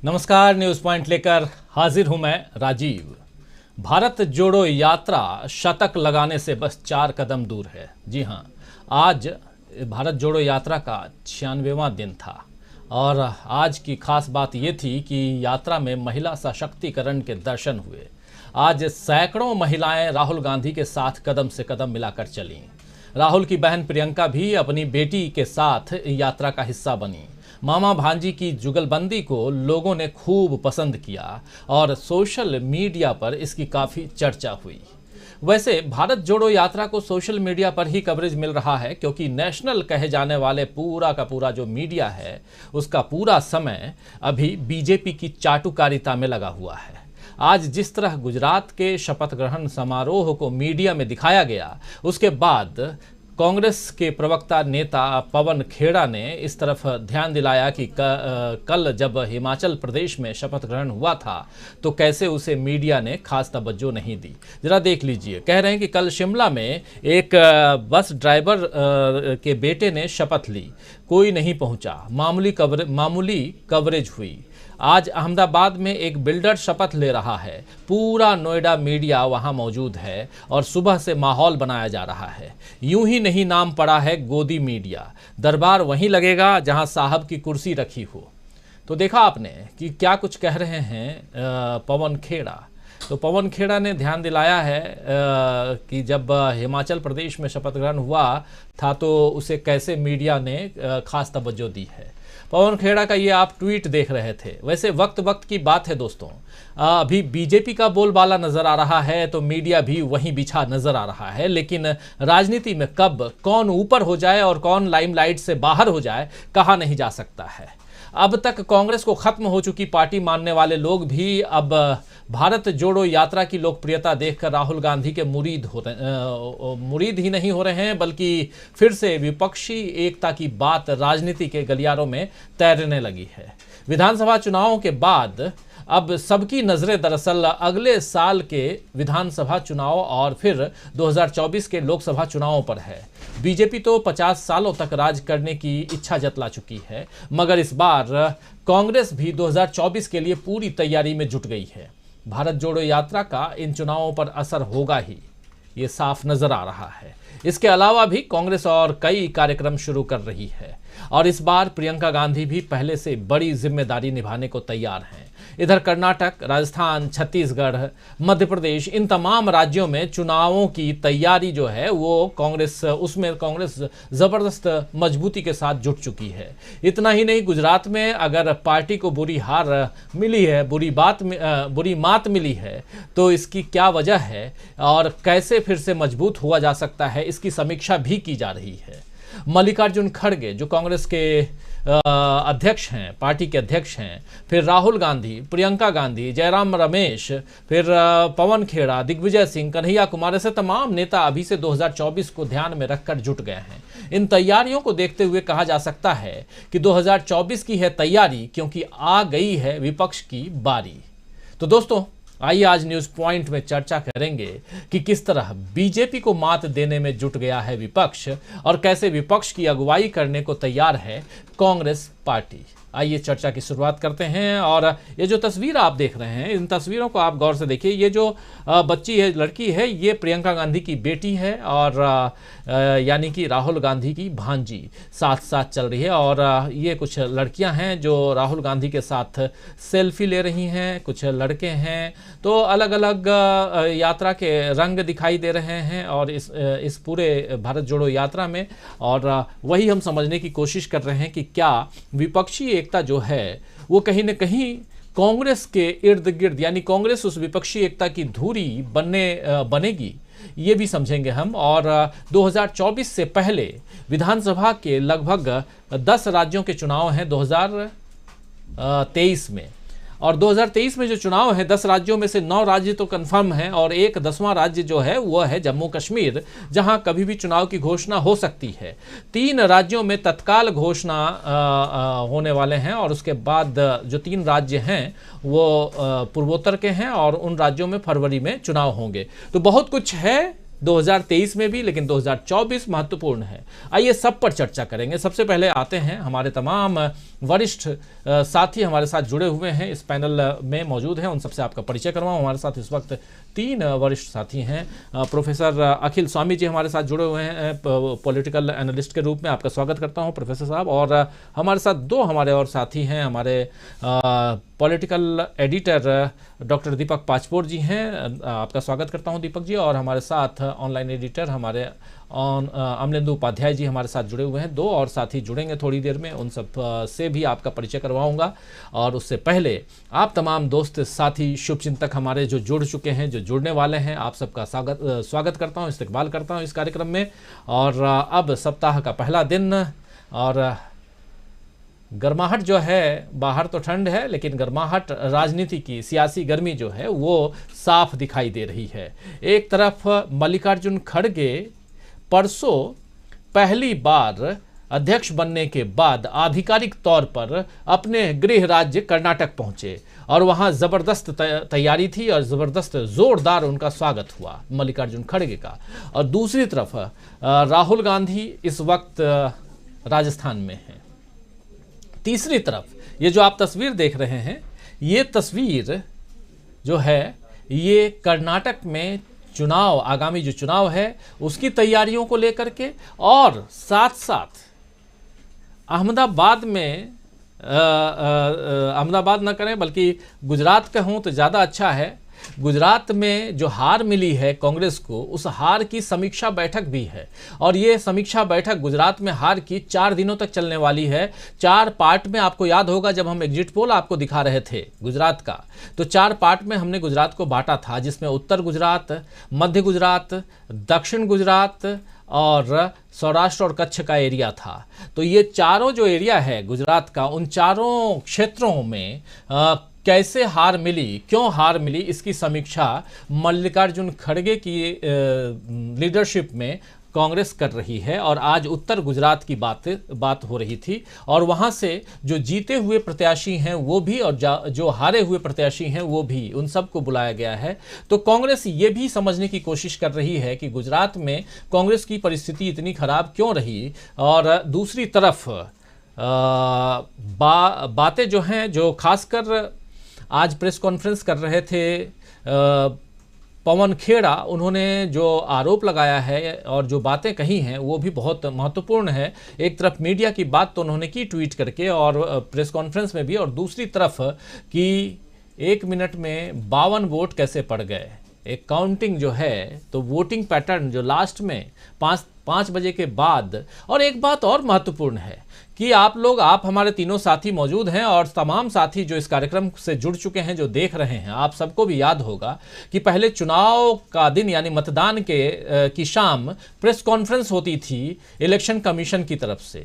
नमस्कार, news point लेकर हाजिर हूं मैं राजीव। भारत जोड़ो यात्रा शतक लगाने से बस 4 कदम दूर है। जी हां, आज भारत जोड़ो यात्रा का 96वां दिन था और आज की खास बात ये थी कि यात्रा में महिला सशक्तिकरण के दर्शन हुए। आज सैकड़ों महिलाएं राहुल गांधी के साथ कदम से कदम मिलाकर चलीं। राहुल की बहन प्रियंका भी अपनी बेटी के साथ यात्रा का हिस्सा बनी। मामा भांजी की जुगलबंदी को लोगों ने खूब पसंद किया और सोशल मीडिया पर इसकी काफ़ी चर्चा हुई। वैसे भारत जोड़ो यात्रा को सोशल मीडिया पर ही कवरेज मिल रहा है, क्योंकि नेशनल कहे जाने वाले पूरा का पूरा जो मीडिया है उसका पूरा समय अभी बीजेपी की चाटुकारिता में लगा हुआ है। आज जिस तरह गुजरात के शपथ ग्रहण समारोह को मीडिया में दिखाया गया, उसके बाद कांग्रेस के प्रवक्ता नेता पवन खेड़ा ने इस तरफ ध्यान दिलाया कि कल जब हिमाचल प्रदेश में शपथ ग्रहण हुआ था तो कैसे उसे मीडिया ने खास तवज्जो नहीं दी। जरा देख लीजिए, कह रहे हैं कि कल शिमला में एक बस ड्राइवर के बेटे ने शपथ ली, कोई नहीं पहुंचा, मामूली कवरेज हुई। आज अहमदाबाद में एक बिल्डर शपथ ले रहा है, पूरा नोएडा मीडिया वहां मौजूद है और सुबह से माहौल बनाया जा रहा है। यूं ही नहीं नाम पड़ा है गोदी मीडिया, दरबार वहीं लगेगा जहां साहब की कुर्सी रखी हो। तो देखा आपने कि क्या कुछ कह रहे हैं पवन खेड़ा। तो पवन खेड़ा ने ध्यान दिलाया है कि जब हिमाचल प्रदेश में शपथ ग्रहण हुआ था तो उसे कैसे मीडिया ने खास तवज्जो दी है। पवन खेड़ा का ये आप ट्वीट देख रहे थे। वैसे वक्त वक्त की बात है दोस्तों, अभी बीजेपी का बोलबाला नजर आ रहा है तो मीडिया भी वहीं बिछा नजर आ रहा है, लेकिन राजनीति में कब कौन ऊपर हो जाए और कौन लाइमलाइट से बाहर हो जाए कहा नहीं जा सकता है। अब तक कांग्रेस को खत्म हो चुकी पार्टी मानने वाले लोग भी अब भारत जोड़ो यात्रा की लोकप्रियता देखकर राहुल गांधी के मुरीद ही नहीं हो रहे हैं, बल्कि फिर से विपक्षी एकता की बात राजनीति के गलियारों में तैरने लगी है। विधानसभा चुनावों के बाद अब सबकी नजरें दरअसल अगले साल के विधानसभा चुनाव और फिर 2024 के लोकसभा चुनावों पर है। बीजेपी तो 50 सालों तक राज करने की इच्छा जतला चुकी है, मगर इस बार कांग्रेस भी 2024 के लिए पूरी तैयारी में जुट गई है। भारत जोड़ो यात्रा का इन चुनावों पर असर होगा ही, ये साफ नजर आ रहा है। इसके अलावा भी कांग्रेस और कई कार्यक्रम शुरू कर रही है और इस बार प्रियंका गांधी भी पहले से बड़ी जिम्मेदारी निभाने को तैयार हैं। इधर कर्नाटक, राजस्थान, छत्तीसगढ़, मध्य प्रदेश, इन तमाम राज्यों में चुनावों की तैयारी जो है वो उसमें कांग्रेस जबरदस्त मजबूती के साथ जुट चुकी है। इतना ही नहीं, गुजरात में अगर पार्टी को बुरी हार मिली है, बुरी मात मिली है तो इसकी क्या वजह है और कैसे फिर से मजबूत हुआ जा सकता है, इसकी समीक्षा भी की जा रही है। मल्लिकार्जुन खड़गे जो कांग्रेस के अध्यक्ष हैं, पार्टी के अध्यक्ष हैं, फिर राहुल गांधी, प्रियंका गांधी, जयराम रमेश, फिर पवन खेड़ा, दिग्विजय सिंह, कन्हैया कुमार, ऐसे तमाम नेता अभी से 2024 को ध्यान में रखकर जुट गए हैं। इन तैयारियों को देखते हुए कहा जा सकता है कि 2024 की है तैयारी, क्योंकि आ गई है विपक्ष की बारी। तो दोस्तों, आइए आज न्यूज पॉइंट में चर्चा करेंगे कि किस तरह बीजेपी को मात देने में जुट गया है विपक्ष और कैसे विपक्ष की अगुवाई करने को तैयार है कांग्रेस पार्टी। आइए चर्चा की शुरुआत करते हैं। और ये जो तस्वीर आप देख रहे हैं, इन तस्वीरों को आप गौर से देखिए। ये जो बच्ची है, लड़की है, ये प्रियंका गांधी की बेटी है और यानी कि राहुल गांधी की भांजी साथ साथ चल रही है। और ये कुछ लड़कियां हैं जो राहुल गांधी के साथ सेल्फी ले रही हैं, कुछ लड़के हैं। तो अलग अलग यात्रा के रंग दिखाई दे रहे हैं और इस पूरे भारत जोड़ो यात्रा में। और वही हम समझने की कोशिश कर रहे हैं कि क्या विपक्षी एकता जो है वो कहीं न कहीं कांग्रेस के इर्द गिर्द, यानी कांग्रेस उस विपक्षी एकता की धुरी बनेगी, ये भी समझेंगे हम। और 2024 से पहले विधानसभा के लगभग 10 राज्यों के चुनाव हैं 2023 में। और 2023 में जो चुनाव है 10 राज्यों में से 9 राज्य तो कंफर्म हैं और एक 10वां राज्य जो है वो है जम्मू कश्मीर, जहां कभी भी चुनाव की घोषणा हो सकती है। 3 राज्यों में तत्काल घोषणा होने वाले हैं और उसके बाद जो 3 राज्य हैं वो पूर्वोत्तर के हैं और उन राज्यों में फरवरी में चुनाव होंगे। तो बहुत कुछ है 2023 में भी, लेकिन 2024 महत्वपूर्ण है। आइए सब पर चर्चा करेंगे। सबसे पहले आते हैं हमारे तमाम वरिष्ठ साथी हमारे साथ जुड़े हुए हैं, इस पैनल में मौजूद हैं, उन सबसे आपका परिचय करवाऊं। हमारे साथ इस वक्त 3 वरिष्ठ साथी हैं। प्रोफेसर अखिल स्वामी जी हमारे साथ जुड़े हुए हैं पॉलिटिकल एनालिस्ट के रूप में, आपका स्वागत करता हूं प्रोफेसर साहब। और हमारे साथ 2 हमारे और साथी हैं, हमारे पॉलिटिकल एडिटर डॉक्टर दीपक पाचपोर जी हैं, आपका स्वागत करता हूं दीपक जी। और हमारे साथ ऑनलाइन एडिटर हमारे अमलेंदु उपाध्याय जी हमारे साथ जुड़े हुए हैं। 2 और साथी जुड़ेंगे थोड़ी देर में, उन सब से भी आपका परिचय करवाऊंगा। और उससे पहले आप तमाम दोस्त साथी शुभचिंतक हमारे जो जुड़ चुके हैं, जो जुड़ने वाले हैं, आप सबका स्वागत करता हूं, इस्तकबाल करता हूं इस कार्यक्रम में। और अब सप्ताह का पहला दिन और गर्माहट जो है, बाहर तो ठंड है लेकिन गर्माहट राजनीति की सियासी गर्मी जो है वो साफ दिखाई दे रही है। एक तरफ मल्लिकार्जुन खड़गे परसों पहली बार अध्यक्ष बनने के बाद आधिकारिक तौर पर अपने गृह राज्य कर्नाटक पहुंचे और वहां जबरदस्त तैयारी थी और जबरदस्त जोरदार उनका स्वागत हुआ मल्लिकार्जुन खड़गे का। और दूसरी तरफ राहुल गांधी इस वक्त राजस्थान में हैं। तीसरी तरफ ये जो आप तस्वीर देख रहे हैं, ये तस्वीर जो है ये कर्नाटक में चुनाव, आगामी जो चुनाव है उसकी तैयारियों को लेकर के, और साथ साथ अहमदाबाद में अहमदाबाद न करें बल्कि गुजरात कहूँ तो ज़्यादा अच्छा है। गुजरात में जो हार मिली है कांग्रेस को, उस हार की समीक्षा बैठक भी है। और ये समीक्षा बैठक गुजरात में हार की 4 दिनों तक चलने वाली है। 4 पार्ट में, आपको याद होगा जब हम एग्जिट पोल आपको दिखा रहे थे गुजरात का, तो 4 पार्ट में हमने गुजरात को बांटा था, जिसमें उत्तर गुजरात, मध्य गुजरात, दक्षिण गुजरात और सौराष्ट्र और कच्छ का एरिया था। तो ये चारों जो एरिया है गुजरात का, उन चारों क्षेत्रों में कैसे हार मिली, क्यों हार मिली, इसकी समीक्षा मल्लिकार्जुन खड़गे की लीडरशिप में कांग्रेस कर रही है। और आज उत्तर गुजरात की बात हो रही थी, और वहां से जो जीते हुए प्रत्याशी हैं वो भी और जो हारे हुए प्रत्याशी हैं वो भी, उन सबको बुलाया गया है। तो कांग्रेस ये भी समझने की कोशिश कर रही है कि गुजरात में कांग्रेस की परिस्थिति इतनी खराब क्यों रही। और दूसरी तरफ बातें जो हैं, जो खासकर आज प्रेस कॉन्फ्रेंस कर रहे थे पवन खेड़ा, उन्होंने जो आरोप लगाया है और जो बातें कही हैं वो भी बहुत महत्वपूर्ण है। एक तरफ मीडिया की बात तो उन्होंने की ट्वीट करके और प्रेस कॉन्फ्रेंस में भी, और दूसरी तरफ कि 1 मिनट में 52 वोट कैसे पड़ गए। एक काउंटिंग जो है, तो वोटिंग पैटर्न जो लास्ट में 5 बजे के बाद। और एक बात और महत्वपूर्ण है कि आप हमारे तीनों साथी मौजूद हैं और तमाम साथी जो इस कार्यक्रम से जुड़ चुके हैं, जो देख रहे हैं, आप सबको भी याद होगा कि पहले चुनाव का दिन यानी मतदान की शाम प्रेस कॉन्फ्रेंस होती थी इलेक्शन कमीशन की तरफ से।